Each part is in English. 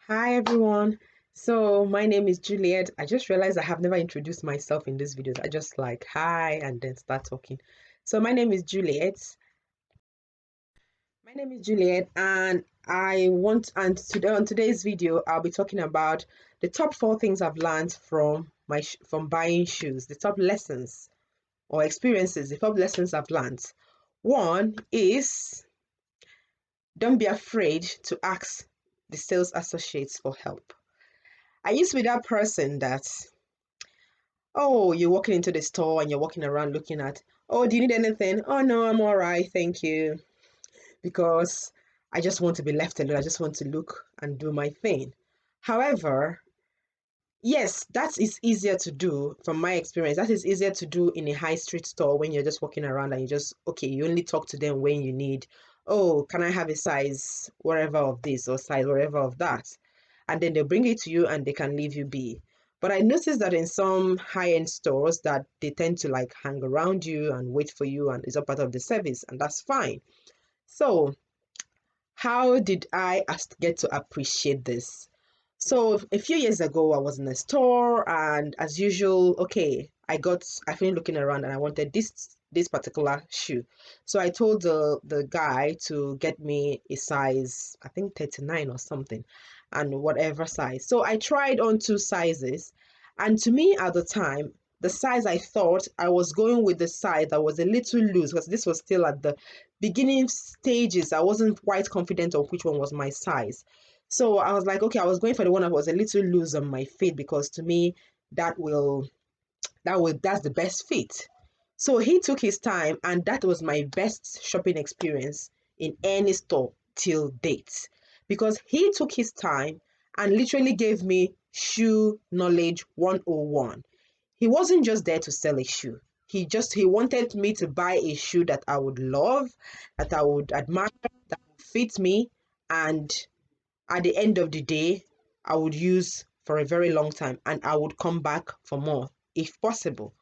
Hi everyone. So my name is Juliet. I just realized I have never introduced myself in these videos. I just like hi and then start talking. So my name is Juliet. My name is Juliet and today on today's video I'll be talking about the top four things I've learned from from buying shoes, the top lessons or experiences, the top lessons I've learned. One is don't be afraid to ask the sales associates for help. I used to be that person that, oh, you're walking into the store and you're walking around looking at, oh, do you need anything? Oh, no, I'm all right, thank you. Because I just want to be left alone. I just want to look and do my thing. However, yes, that is easier to do from my experience. That is easier to do in a high street store when you're just walking around and you just, okay, you only talk to them when you need, oh, can I have a size wherever of this or size wherever of that? And then they'll bring it to you and they can leave you be. But I noticed that in some high-end stores that they tend to like hang around you and wait for you and it's a part of the service and that's fine. So how did I get to appreciate this? So a few years ago, I was in a store, and as usual, okay, I finished looking around, and I wanted this particular shoe. So I told the guy to get me a size, I think 39 or something, and whatever size. So I tried on two sizes, and to me at the time, the size I thought I was going with the size that was a little loose because this was still at the beginning stages. I wasn't quite confident of which one was my size. So I was like, okay, I was going for the one that was a little loose on my feet because to me that will that's the best fit. So he took his time and that was my best shopping experience in any store till date because he took his time and literally gave me shoe knowledge 101. He wasn't just there to sell a shoe. He wanted me to buy a shoe that I would love, that I would admire, that would fit me, and at the end of the day, I would use for a very long time and I would come back for more if possible.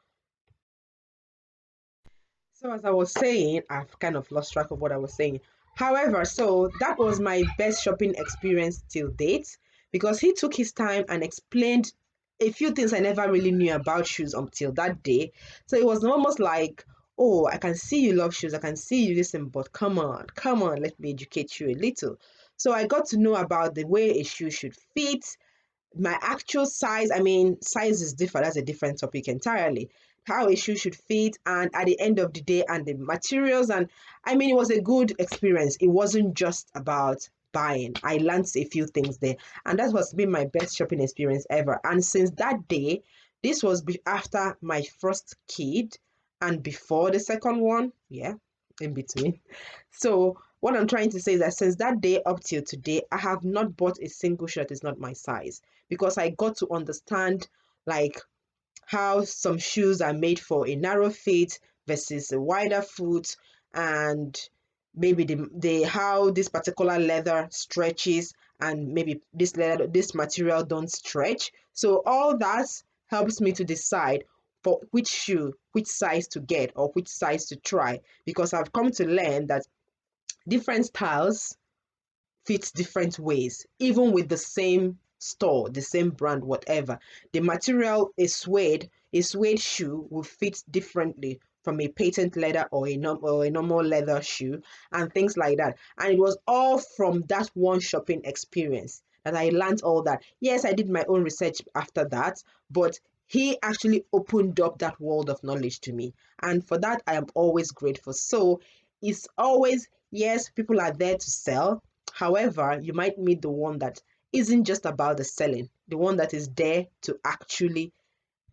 So, as I was saying, I've kind of lost track of what I was saying. However, so that was my best shopping experience till date because he took his time and explained a few things I never really knew about shoes until that day. So it was almost like, oh, I can see you love shoes, I can see you listen, but come on, let me educate you a little. So I got to know about the way a shoe should fit, my actual size. I mean, size is different, that's a different topic entirely. How a shoe should fit, and at the end of the day, and the materials. And I mean, it was a good experience. It wasn't just about buying. I learned a few things there, and that was been my best shopping experience ever. And since that day, this was after my first kid and before the second one. Yeah, in between. So what I'm trying to say is that since that day up till today, I have not bought a single shirt that is not my size because I got to understand like how some shoes are made for a narrow fit versus a wider foot, and maybe the how this particular leather stretches and maybe this material don't stretch. So all that helps me to decide for which shoe, which size to get or which size to try, because I've come to learn that different styles fit different ways, even with the same store, the same brand, whatever. The material is a suede shoe will fit differently from a patent leather or or a normal leather shoe and things like that. And it was all from that one shopping experience that I learned all that. Yes, I did my own research after that, but he actually opened up that world of knowledge to me. And for that, I am always grateful. So it's always, yes, people are there to sell. However, you might meet the one that isn't just about the selling, the one that is there to actually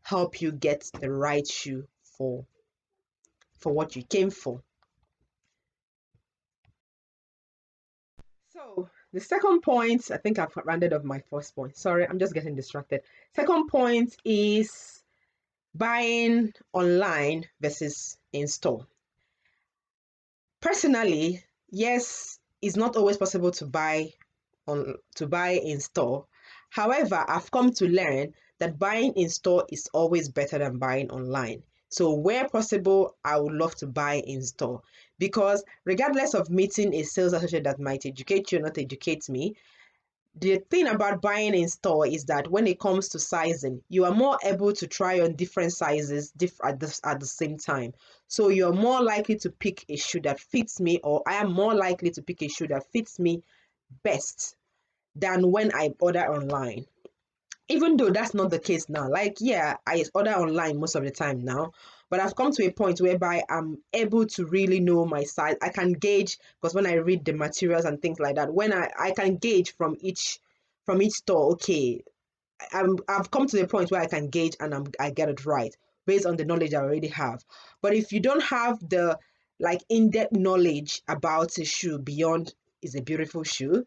help you get the right shoe for what you came for. So the second point, I think I've rounded off my first point. Sorry, I'm just getting distracted. Second point is buying online versus in store. Personally, yes, it's not always possible to buy in store. However, I've come to learn that buying in store is always better than buying online. So where possible, I would love to buy in store because regardless of meeting a sales associate that might educate you or not educate me, The thing about buying in store is that when it comes to sizing, you are more able to try on different sizes at the same time. So you're more likely to pick a shoe that fits me, or I am more likely to pick a shoe that fits me best than when I order online. Even though that's not the case now, like, yeah, I order online most of the time now, but I've come to a point whereby I'm able to really know my size. I can gauge, because when I read the materials and things like that, when I can gauge from each store. Okay, I've come to the point where I can gauge and I get it right based on the knowledge I already have. But if you don't have the like in-depth knowledge about a shoe beyond is a beautiful shoe,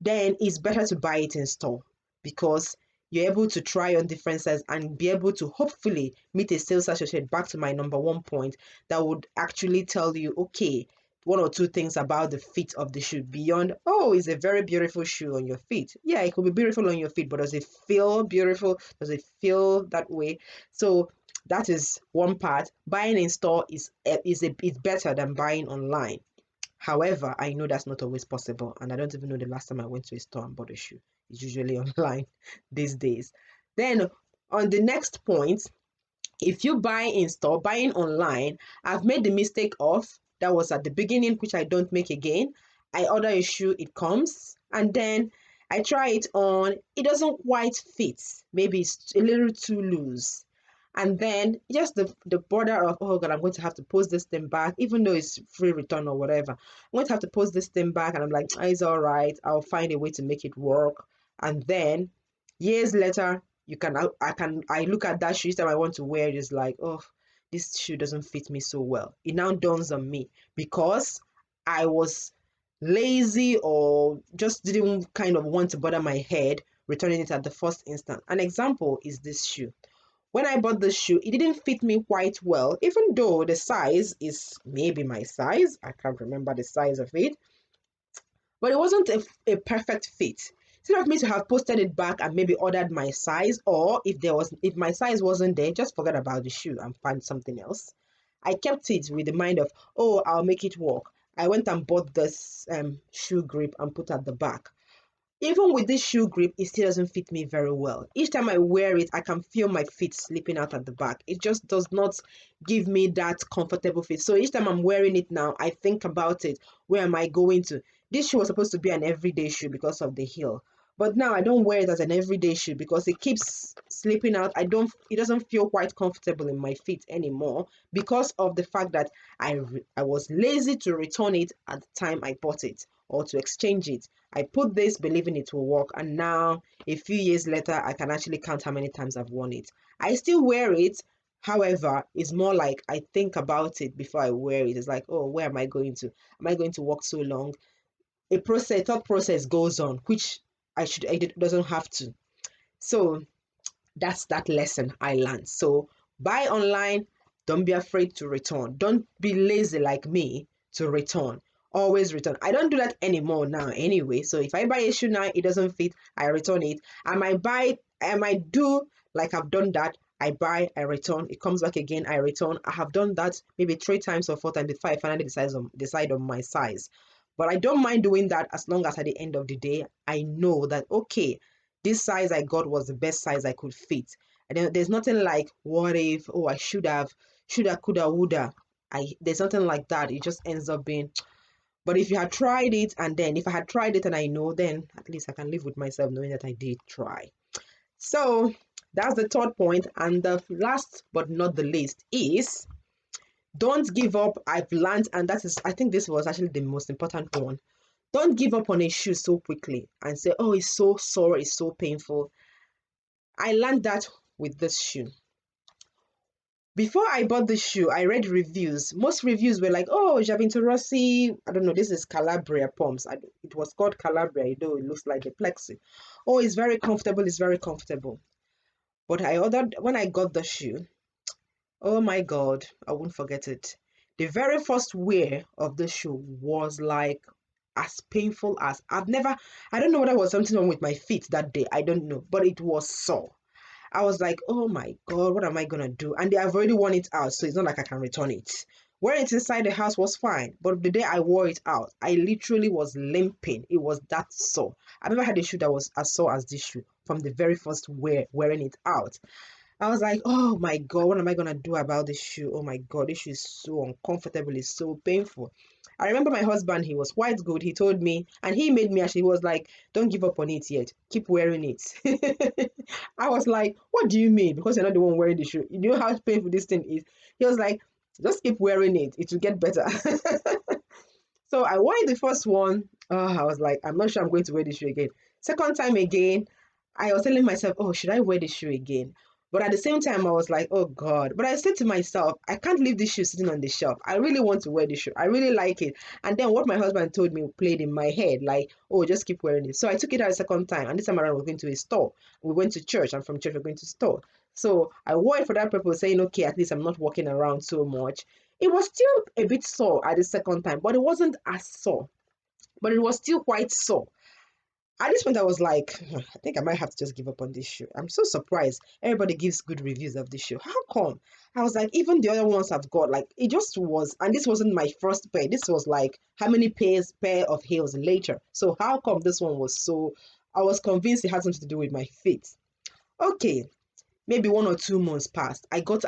then it's better to buy it in store, because you're able to try on differences and be able to hopefully meet a sales associate. Back to my number one point, that would actually tell you, okay, one or two things about the fit of the shoe beyond, oh, it's a very beautiful shoe on your feet. Yeah, it could be beautiful on your feet, but does it feel beautiful? Does it feel that way? So that is one part. Buying in store is better than buying online. However, I know that's not always possible, and I don't even know the last time I went to a store and bought a shoe. It's usually online these days. Then, on the next point, if you buy in store, buying online, I've made the mistake of, that was at the beginning, which I don't make again. I order a shoe, it comes, and then I try it on, it doesn't quite fit. Maybe it's a little too loose. And then just the border of, oh God, I'm going to have to post this thing back, even though it's free return or whatever. I'm going to have to post this thing back, and I'm like, oh, it's all right. I'll find a way to make it work. And then years later, I look at that shoe each time I want to wear it, is like, oh, this shoe doesn't fit me so well. It now dawns on me because I was lazy or just didn't kind of want to bother my head returning it at the first instant. An example is this shoe. When I bought the shoe, it didn't fit me quite well, even though the size is maybe my size. I can't remember the size of it, but it wasn't a perfect fit. Instead of me to have posted it back and maybe ordered my size, or if my size wasn't there, just forget about the shoe and find something else. I kept it with the mind of, oh, I'll make it work. I went and bought this shoe grip and put at the back. Even with this shoe grip, it still doesn't fit me very well. Each time I wear it, I can feel my feet slipping out at the back. It just does not give me that comfortable fit. So each time I'm wearing it now, I think about it. Where am I going to? This shoe was supposed to be an everyday shoe because of the heel. But now I don't wear it as an everyday shoe because it keeps slipping out. It doesn't feel quite comfortable in my feet anymore because of the fact that I was lazy to return it at the time I bought it, or to exchange it. I put this believing it will work, and now a few years later, I can actually count how many times I've worn it. I still wear it. However, it's more like I think about it before I wear it. It's like, oh, where am I going to? Am I going to walk so long? Thought process goes on, which it doesn't have to. So that's that lesson I learned. So buy online, don't be afraid to return. Don't be lazy like me to return. Always return. I don't do that anymore now anyway. So if I buy a shoe now, it doesn't fit, I return it. I might do like I've done that. I buy, I return, it comes back again, I return. I have done that maybe 3 times or 4 times before I finally decide on my size. But I don't mind doing that as long as at the end of the day, I know that, okay, this size I got was the best size I could fit. And then there's nothing like, what if, oh, I shoulda, coulda, woulda. There's nothing like that. It just ends up being, but if you had tried it, and then if I had tried it and I know, then at least I can live with myself knowing that I did try. So that's the third point. And the last but not the least is, don't give up. I've learned, and I think this was actually the most important one. Don't give up on a shoe so quickly and say, oh, it's so sore, it's so painful. I learned that with this shoe. Before I bought the shoe, I read reviews. Most reviews were like, oh, Javinto Rossi, I don't know, this is Calabria pumps. It was called Calabria, though it looks like a plexi. Oh, it's very comfortable, it's very comfortable. But when I got the shoe, oh my God, I won't forget it. The very first wear of the shoe was like as painful as I don't know whether it was something wrong with my feet that day. I don't know, but it was sore. I was like, oh my God, what am I gonna do? And they have already worn it out, so it's not like I can return it. Wearing it inside the house was fine, but the day I wore it out, I literally was limping. It was that sore. I've never had a shoe that was as sore as this shoe from the very first wearing it out. I was like, oh my God, what am I gonna do about this shoe? Oh my God, this shoe is so uncomfortable, it's so painful. I remember my husband, he was quite good. He told me, and he made me actually, he was like, don't give up on it yet. Keep wearing it. I was like, what do you mean? Because you're not the one wearing the shoe. You know how painful this thing is. He was like, just keep wearing it. It will get better. So I wore the first one. I was like, I'm not sure I'm going to wear this shoe again. Second time again, I was telling myself, oh, should I wear this shoe again? But at the same time, I was like, oh God. But I said to myself, I can't leave this shoe sitting on the shelf. I really want to wear this shoe. I really like it. And then what my husband told me played in my head, like, oh, just keep wearing it. So I took it out a second time. And this time around, we're going to a store. We went to church, and from church, we're going to store. So I wore it for that purpose, saying, okay, at least I'm not walking around so much. It was still a bit sore at the second time, but it wasn't as sore. But it was still quite sore. At this point, I was like, I think I might have to just give up on this shoe. I'm so surprised. Everybody gives good reviews of this shoe. How come? I was like, even the other ones I've got, like, it just was, and this wasn't my first pair. This was like, how many pair of heels later? So how come this one was so, I was convinced it had something to do with my feet. Okay, maybe 1 or 2 months passed. I got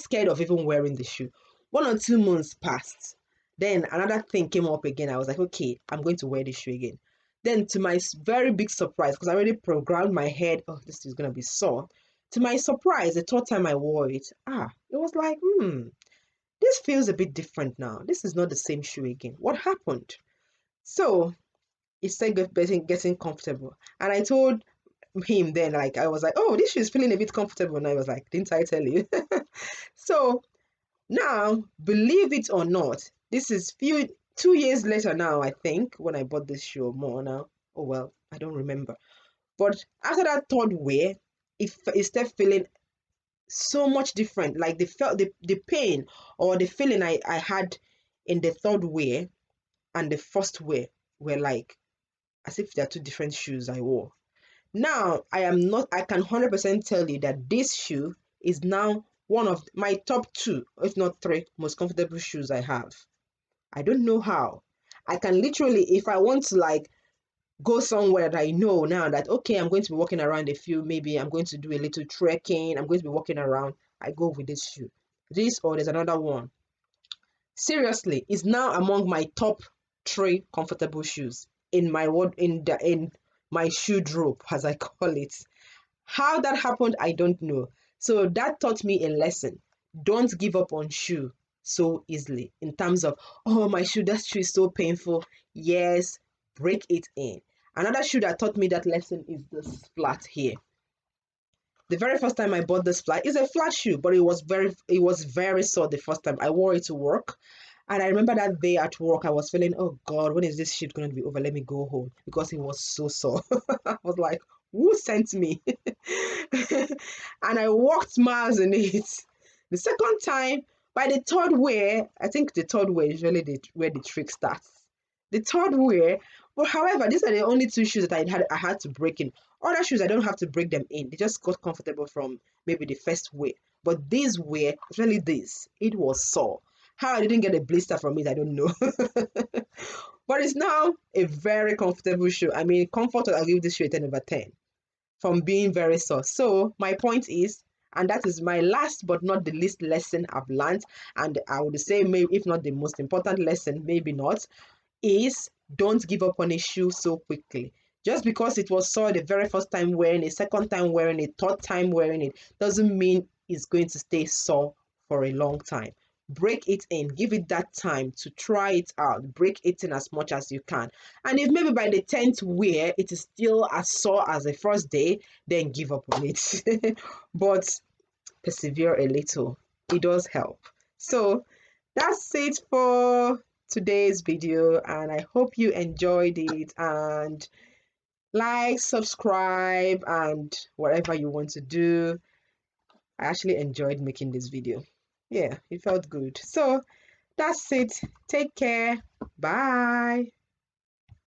scared of even wearing the shoe. 1 or 2 months passed. Then another thing came up again. I was like, okay, I'm going to wear this shoe again. Then to my very big surprise, because I already programmed my head, oh, this is gonna be sore. To my surprise, the third time I wore it, it was like, this feels a bit different now. This is not the same shoe again. What happened? So it started getting comfortable. And I told him then, like, I was like, oh, this shoe is feeling a bit comfortable. And I was like, didn't I tell you? So now, believe it or not, this is 2 years later now, I think, when I bought this shoe, or more now. Oh well, I don't remember. But after that third wear, it started feeling so much different. Like the pain or the feeling I had in the third wear and the first wear were like as if they're two different shoes I wore. Now, I can 100% tell you that this shoe is now one of my top two, if not three, most comfortable shoes I have. I don't know how. I can literally, if I want to like go somewhere that I know now that, okay, I'm going to be walking around a few, maybe I'm going to do a little trekking, I'm going to be walking around, I go with this shoe. This or there's another one. Seriously, it's now among my top three comfortable shoes in my in my shoe drop, as I call it. How that happened, I don't know. So that taught me a lesson. Don't give up on shoe so easily in terms of, oh, my shoe, that shoe is so painful. Yes, break it in. Another shoe that taught me that lesson is this flat here. The very first time I bought this flat, it's a flat shoe, but it was very sore the first time. I wore it to work. And I remember that day at work, I was feeling, oh God, when is this shit going to be over? Let me go home because it was so sore. I was like, who sent me? And I walked miles in it. The second time, by the third wear, I think the third wear is really where the trick starts. The third wear, but however, these are the only two shoes that I had to break in. Other shoes I don't have to break them in. They just got comfortable from maybe the first wear. But this wear, especially this, it was sore. How I didn't get a blister from it, I don't know. But it's now a very comfortable shoe. I mean, comfort, I'll give this shoe a 10 over 10 from being very sore. So my point is, and that is my last but not the least lesson I've learned, and I would say maybe if not the most important lesson, maybe not, is don't give up on a shoe so quickly. Just because it was sore the very first time wearing it, second time wearing it, third time wearing it, doesn't mean it's going to stay sore for a long time. Break it in, give it that time to try it out, break it in as much as you can. And if maybe by the 10th wear it is still as sore as the first day, then give up on it. But persevere a little, it does help. So that's it for today's video, and I hope you enjoyed it, and like, subscribe, and whatever you want to do. I actually enjoyed making this video. Yeah, it felt good. So that's it. Take care. Bye.